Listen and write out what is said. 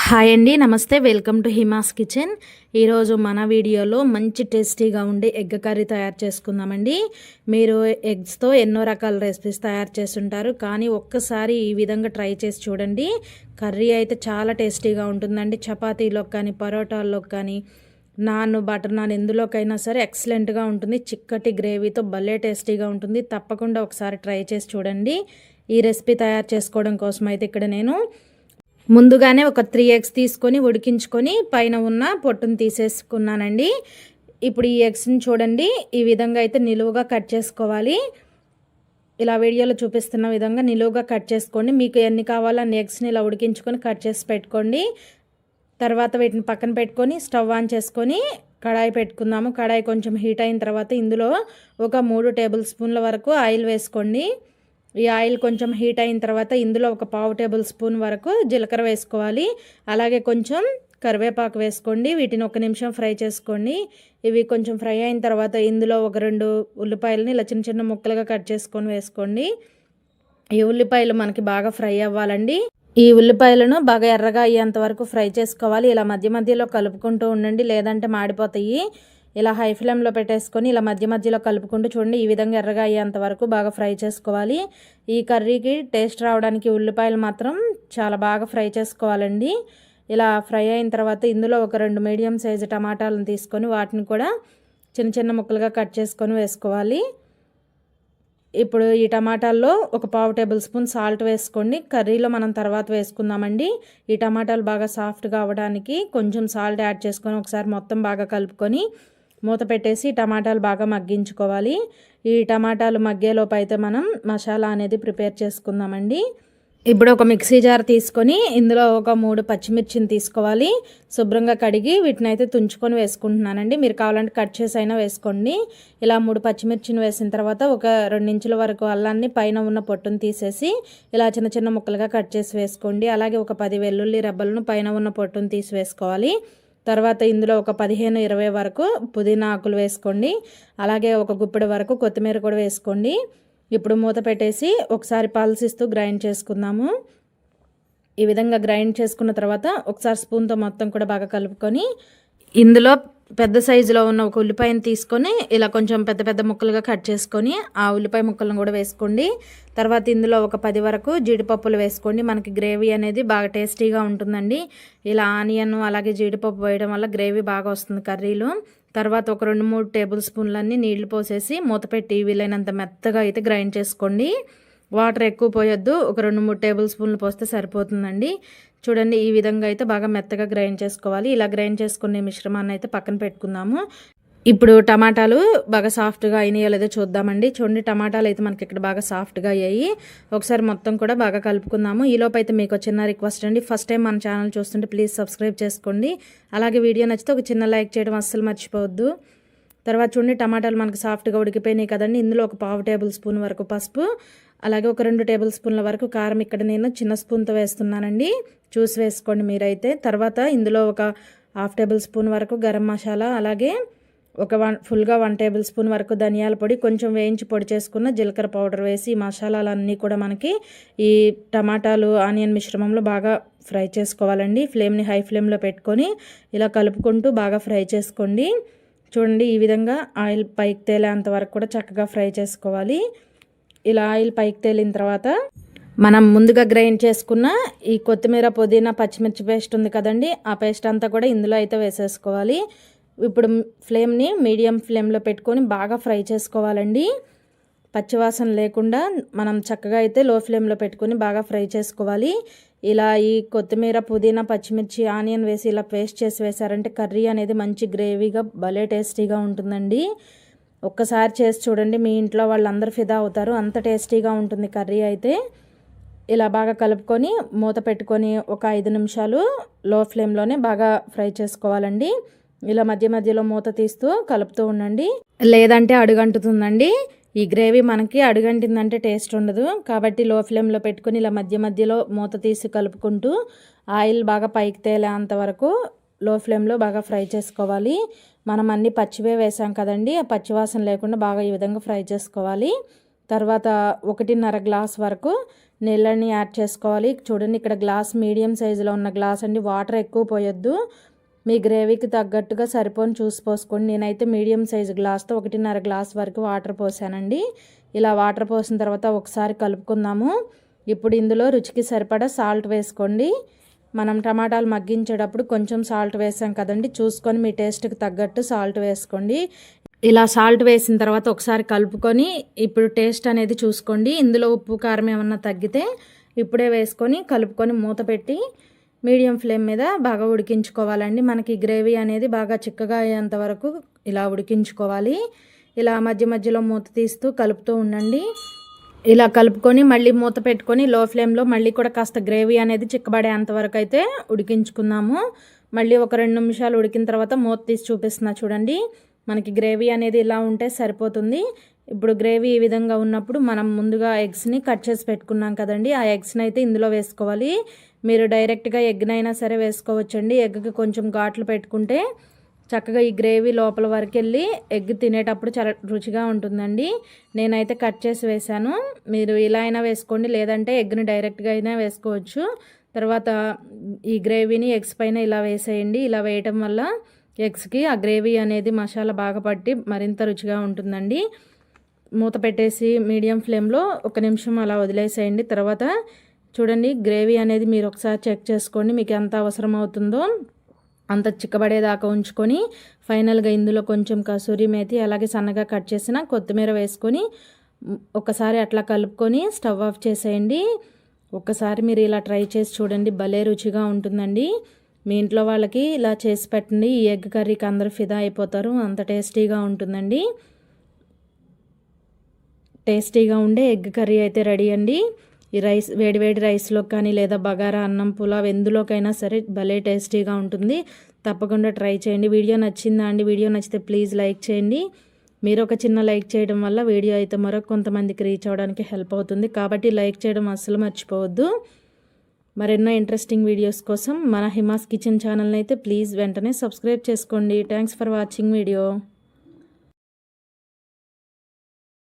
Hi అండి, నమస్తే. Welcome to Hima's kitchen. ఈరోజు మన వీడియోలో మంచి టేస్టీగా ఉండే ఎగ్ కర్రీ తయారు చేసుకుందామండి. మీరు ఎగ్స్తో ఎన్నో రకాల రెసిపీస్ తయారు చేస్తుంటారు, కానీ ఒక్కసారి ఈ విధంగా ట్రై చేసి చూడండి. కర్రీ అయితే చాలా టేస్టీగా ఉంటుందండి. చపాతీలోకి కానీ, పరోటాల్లోకి కానీ, నాన్, బటర్ నాన్ ఎందులోకైనా సరే ఎక్సలెంట్గా ఉంటుంది. చిక్కటి గ్రేవీతో భలే టేస్టీగా ఉంటుంది. తప్పకుండా ఒకసారి ట్రై చేసి చూడండి. ఈ రెసిపీ తయారు చేసుకోవడం కోసం అయితే ఇక్కడ నేను ముందుగానే ఒక 3 ఎగ్స్ తీసుకొని ఉడికించుకొని పైన ఉన్న పొట్టును తీసేసుకున్నానండి. ఇప్పుడు ఈ ఎగ్స్ని చూడండి, ఈ విధంగా అయితే నిలువుగా కట్ చేసుకోవాలి. ఇలా వీడియోలో చూపిస్తున్న విధంగా నిలువుగా కట్ చేసుకోండి. మీకు ఎన్ని కావాలో అన్ని ఎగ్స్ని ఇలా ఉడికించుకొని కట్ చేసి పెట్టుకోండి. తర్వాత వీటిని పక్కన పెట్టుకొని స్టవ్ ఆన్ చేసుకొని కడాయి పెట్టుకుందాము. కడాయి కొంచెం హీట్ అయిన తర్వాత ఇందులో ఒక 3 టేబుల్ స్పూన్ల వరకు ఆయిల్ వేసుకోండి. ఈ ఆయిల్ కొంచెం హీట్ అయిన తర్వాత ఇందులో ఒక 1/2 టేబుల్ స్పూన్ వరకు జీలకర్ర వేసుకోవాలి. అలాగే కొంచెం కరివేపాకు వేసుకోండి. వీటిని 1 నిమిషం ఫ్రై చేసుకోండి. ఇవి కొంచెం ఫ్రై అయిన తర్వాత ఇందులో ఒక 2 ఉల్లిపాయలని ఇలా చిన్న చిన్న ముక్కలుగా కట్ చేసుకొని వేసుకోండి. ఈ ఉల్లిపాయలు మనకి బాగా ఫ్రై అవ్వాలండి. ఈ ఉల్లిపాయలను బాగా ఎర్రగా అయ్యేంత వరకు ఫ్రై చేసుకోవాలి. ఇలా మధ్య మధ్యలో కలుపుకుంటూ ఉండండి, లేదంటే మాడిపోతాయి. ఇలా హై ఫ్లేమ్లో పెట్టేసుకొని ఇలా మధ్య మధ్యలో కలుపుకుంటూ చూడండి, ఈ విధంగా ఎర్రగా అయ్యేంత వరకు బాగా ఫ్రై చేసుకోవాలి. ఈ కర్రీకి టేస్ట్ రావడానికి ఉల్లిపాయలు మాత్రం చాలా బాగా ఫ్రై చేసుకోవాలండి. ఇలా ఫ్రై అయిన తర్వాత ఇందులో ఒక 2 మీడియం సైజు టమాటాలను తీసుకొని వాటిని కూడా చిన్న చిన్న ముక్కలుగా కట్ చేసుకొని వేసుకోవాలి. ఇప్పుడు ఈ టమాటాల్లో ఒక 1/2 టేబుల్ స్పూన్ సాల్ట్ వేసుకోండి. కర్రీలో మనం తర్వాత వేసుకుందామండి. ఈ టమాటాలు బాగా సాఫ్ట్గా అవ్వడానికి కొంచెం సాల్ట్ యాడ్ చేసుకొని ఒకసారి మొత్తం బాగా కలుపుకొని మూత పెట్టేసి టమాటాలు బాగా మగ్గించుకోవాలి. ఈ టమాటాలు మగ్గేలోపు అయితే మనం మసాలా అనేది ప్రిపేర్ చేసుకుందామండి. ఇప్పుడు ఒక మిక్సీ జార్ తీసుకొని ఇందులో ఒక 3 పచ్చిమిర్చిని తీసుకోవాలి. శుభ్రంగా కడిగి వీటిని అయితే తుంచుకొని వేసుకుంటున్నానండి. మీరు కావాలంటే కట్ చేసి అయినా వేసుకోండి. ఇలా 3 పచ్చిమిర్చిని వేసిన తర్వాత ఒక 2 ఇంచుల వరకు అల్లాన్ని పైన ఉన్న పొట్టును తీసేసి ఇలా చిన్న చిన్న ముక్కలుగా కట్ చేసి వేసుకోండి. అలాగే ఒక 10 వెల్లుల్లి రెబ్బలను పైన ఉన్న పొట్టును తీసి వేసుకోవాలి. తర్వాత ఇందులో ఒక 15-20 వరకు పుదీనా ఆకులు వేసుకోండి. అలాగే ఒక గుప్పెడు వరకు కొత్తిమీర కూడా వేసుకోండి. ఇప్పుడు మూత పెట్టేసి ఒకసారి పల్సిస్తూ గ్రైండ్ చేసుకుందాము. ఈ విధంగా గ్రైండ్ చేసుకున్న తర్వాత ఒకసారి స్పూన్తో మొత్తం కూడా బాగా కలుపుకొని ఇందులో పెద్ద సైజులో ఉన్న ఒక ఉల్లిపాయను తీసుకొని ఇలా కొంచెం పెద్ద పెద్ద ముక్కలుగా కట్ చేసుకొని ఆ ఉల్లిపాయ ముక్కలను కూడా వేసుకోండి. తర్వాత ఇందులో ఒక 10 వరకు జీడిపప్పులు వేసుకోండి. మనకి గ్రేవీ అనేది బాగా టేస్టీగా ఉంటుందండి. ఇలా ఆనియన్ అలాగే జీడిపప్పు వేయడం వల్ల గ్రేవీ బాగా వస్తుంది కర్రీలో. తర్వాత ఒక 2-3 టేబుల్ స్పూన్లన్నీ నీళ్లు పోసేసి మూత పెట్టి వీలైనంత మెత్తగా అయితే గ్రైండ్ చేసుకోండి. వాటర్ ఎక్కువ పోయొద్దు, ఒక 2-3 టేబుల్ స్పూన్లు పోస్తే సరిపోతుందండి. చూడండి, ఈ విధంగా అయితే బాగా మెత్తగా గ్రైండ్ చేసుకోవాలి. ఇలా గ్రైండ్ చేసుకునే మిశ్రమాన్ని అయితే పక్కన పెట్టుకుందాము. ఇప్పుడు టమాటాలు బాగా సాఫ్ట్గా అయినాయో లేదో చూద్దామండి. చూడండి, టమాటాలు అయితే మనకి ఇక్కడ బాగా సాఫ్ట్గా అయ్యాయి. ఒకసారి మొత్తం కూడా బాగా కలుపుకుందాము. ఈలోపు అయితే మీకు చిన్న రిక్వెస్ట్ అండి, ఫస్ట్ టైం మన ఛానల్ చూస్తుంటే ప్లీజ్ సబ్స్క్రైబ్ చేసుకోండి. అలాగే వీడియో నచ్చితే ఒక చిన్న లైక్ చేయడం అస్సలు మర్చిపోవద్దు. తర్వాత చూడండి, టమాటాలు మనకు సాఫ్ట్గా ఉడికిపోయినాయి కదండి. ఇందులో ఒక 1/2 టేబుల్ స్పూన్ వరకు పసుపు, అలాగే ఒక 2 టేబుల్ స్పూన్ల వరకు కారం ఇక్కడ నేను చిన్న స్పూన్తో వేస్తున్నానండి, చూసి వేసుకోండి మీరైతే. తర్వాత ఇందులో ఒక 1/2 టేబుల్ స్పూన్ వరకు గరం మసాలా, అలాగే ఒక ఫుల్గా 1 టేబుల్ స్పూన్ వరకు ధనియాల పొడి, కొంచెం వేయించి పొడి చేసుకున్న జీలకర్ర పౌడర్ వేసి ఈ మసాలాలన్నీ కూడా మనకి ఈ టమాటాలు ఆనియన్ మిశ్రమంలో బాగా ఫ్రై చేసుకోవాలండి. ఫ్లేమ్ని హై ఫ్లేమ్లో పెట్టుకొని ఇలా కలుపుకుంటూ బాగా ఫ్రై చేసుకోండి. చూడండి, ఈ విధంగా ఆయిల్ పైకి తేలేంత వరకు కూడా చక్కగా ఫ్రై చేసుకోవాలి. ఇలా ఆయిల్ పైకి తేలిన తర్వాత మనం ముందుగా గ్రైండ్ చేసుకున్న ఈ కొత్తిమీర, పుదీనా, పచ్చిమిర్చి పేస్ట్ ఉంది కదండి, ఆ పేస్ట్ అంతా కూడా ఇందులో అయితే వేసేసుకోవాలి. ఇప్పుడు ఫ్లేమ్ని మీడియం ఫ్లేమ్లో పెట్టుకొని బాగా ఫ్రై చేసుకోవాలండి. పచ్చివాసన లేకుండా మనం చక్కగా అయితే లో ఫ్లేమ్లో పెట్టుకొని బాగా ఫ్రై చేసుకోవాలి. ఇలా ఈ కొత్తిమీర, పుదీనా, పచ్చిమిర్చి, ఆనియన్ వేసి ఇలా పేస్ట్ చేసి వేసారంటే కర్రీ అనేది మంచి గ్రేవీగా భలే టేస్టీగా ఉంటుందండి. ఒక్కసారి చేసి చూడండి, మీ ఇంట్లో వాళ్ళందరూ ఫిదా అవుతారు, అంత టేస్టీగా ఉంటుంది కర్రీ అయితే. ఇలా బాగా కలుపుకొని మూత పెట్టుకొని ఒక 5 నిమిషాలు లో ఫ్లేమ్లోనే బాగా ఫ్రై చేసుకోవాలండి. ఇలా మధ్య మధ్యలో మూత తీస్తూ కలుపుతూ ఉండండి, లేదంటే అడుగంటుతుందండి. ఈ గ్రేవీ మనకి అడుగంటిందంటే టేస్ట్ ఉండదు. కాబట్టి లో ఫ్లేమ్లో పెట్టుకొని ఇలా మధ్య మధ్యలో మూత తీసి కలుపుకుంటూ ఆయిల్ బాగా పైకి తేలేంత వరకు లో ఫ్లేమ్లో బాగా ఫ్రై చేసుకోవాలి. మనం అన్ని పచ్చివే వేసాం కదండి, ఆ పచ్చివాసన లేకుండా బాగా ఈ విధంగా ఫ్రై చేసుకోవాలి. తర్వాత 1.5 గ్లాస్ వరకు నీళ్ళని యాడ్ చేసుకోవాలి. చూడండి ఇక్కడ గ్లాస్ మీడియం సైజులో ఉన్న గ్లాస్ అండి. వాటర్ ఎక్కువ పోయొద్దు, మీ గ్రేవీకి తగ్గట్టుగా సరిపోని చూసి పోసుకోండి. నేనైతే మీడియం సైజు గ్లాస్తో 1.5 గ్లాస్ వరకు వాటర్ పోసానండి. ఇలా వాటర్ పోసిన తర్వాత ఒకసారి కలుపుకుందాము. ఇప్పుడు ఇందులో రుచికి సరిపడా సాల్ట్ వేసుకోండి. మనం టమాటాలు మగ్గించేటప్పుడు కొంచెం సాల్ట్ వేసాం కదండి, చూసుకొని మీ టేస్ట్కి తగ్గట్టు సాల్ట్ వేసుకోండి. ఇలా సాల్ట్ వేసిన తర్వాత ఒకసారి కలుపుకొని ఇప్పుడు టేస్ట్ అనేది చూసుకోండి. ఇందులో ఉప్పు కారం ఏమన్నా తగ్గితే ఇప్పుడే వేసుకొని కలుపుకొని మూత పెట్టి మీడియం ఫ్లేమ్ మీద బాగా ఉడికించుకోవాలండి. మనకి గ్రేవీ అనేది బాగా చిక్కగా అయ్యేంత వరకు ఇలా ఉడికించుకోవాలి. ఇలా మధ్య మధ్యలో మూత తీస్తూ కలుపుతూ ఉండండి. ఇలా కలుపుకొని మళ్ళీ మూత పెట్టుకొని లో ఫ్లేమ్లో మళ్ళీ కూడా కాస్త గ్రేవీ అనేది చిక్కబడేంత వరకు అయితే ఉడికించుకుందాము. మళ్ళీ ఒక 2 నిమిషాలు ఉడికిన తర్వాత మూత తీసి చూపిస్తున్నా చూడండి. మనకి గ్రేవీ అనేది ఇలా ఉంటే సరిపోతుంది. ఇప్పుడు గ్రేవీ ఈ విధంగా ఉన్నప్పుడు మనం ముందుగా ఎగ్స్ని కట్ చేసి పెట్టుకున్నాం కదండి, ఆ ఎగ్స్ని అయితే ఇందులో వేసుకోవాలి. మీరు డైరెక్ట్గా ఎగ్నైనా సరే వేసుకోవచ్చండి. ఎగ్కి కొంచెం ఘాట్లు పెట్టుకుంటే చక్కగా ఈ గ్రేవీ లోపల వరకు వెళ్ళి ఎగ్ తినేటప్పుడు చాలా రుచిగా ఉంటుందండి. నేనైతే కట్ చేసి వేసాను, మీరు ఇలా అయినా వేసుకోండి, లేదంటే ఎగ్ని డైరెక్ట్గా అయినా వేసుకోవచ్చు. తర్వాత ఈ గ్రేవీని ఎగ్స్ పైన ఇలా వేసేయండి. ఇలా వేయటం వల్ల ఎగ్స్కి ఆ గ్రేవీ అనేది మసాలా బాగా పట్టి మరింత రుచిగా ఉంటుందండి. మూత పెట్టేసి మీడియం ఫ్లేమ్లో 1 నిమిషం అలా వదిలేసేయండి. తర్వాత చూడండి గ్రేవీ అనేది మీరు ఒకసారి చెక్ చేసుకోండి, మీకు ఎంత అవసరం అవుతుందో అంత చిక్కబడేదాకా ఉంచుకొని ఫైనల్గా ఇందులో కొంచెం కసూరి మేతి అలాగే సన్నగా కట్ చేసిన కొత్తిమీర వేసుకొని ఒకసారి అట్లా కలుపుకొని స్టవ్ ఆఫ్ చేసేయండి. ఒక్కసారి మీరు ఇలా ట్రై చేసి చూడండి, భలే రుచిగా ఉంటుందండి. మీ ఇంట్లో వాళ్ళకి ఇలా చేసి పెట్టండి. ఈ ఎగ్ కర్రీకి అందరూ ఫిదా అయిపోతారు, అంత టేస్టీగా ఉంటుందండి. టేస్టీగా ఉండే ఎగ్ కర్రీ అయితే రెడీ అండి. ఈ రైస్ వేడివేడి రైస్లో కానీ లేదా బగారా అన్నం పులావ్ ఎందులోకైనా సరే భలే టేస్టీగా ఉంటుంది. తప్పకుండా ట్రై చేయండి. వీడియో నచ్చిందా అండి? వీడియో నచ్చితే ప్లీజ్ లైక్ చేయండి. మీరు ఒక చిన్న లైక్ చేయడం వల్ల వీడియో అయితే మరొక కొంతమందికి రీచ్ అవ్వడానికి హెల్ప్ అవుతుంది, కాబట్టి లైక్ చేయడం అస్సలు మర్చిపోవద్దు. మరెన్నో ఇంట్రెస్టింగ్ వీడియోస్ కోసం మన హిమాస్ కిచెన్ ఛానల్ని అయితే ప్లీజ్ వెంటనే సబ్స్క్రైబ్ చేసుకోండి. Thanks for watching video.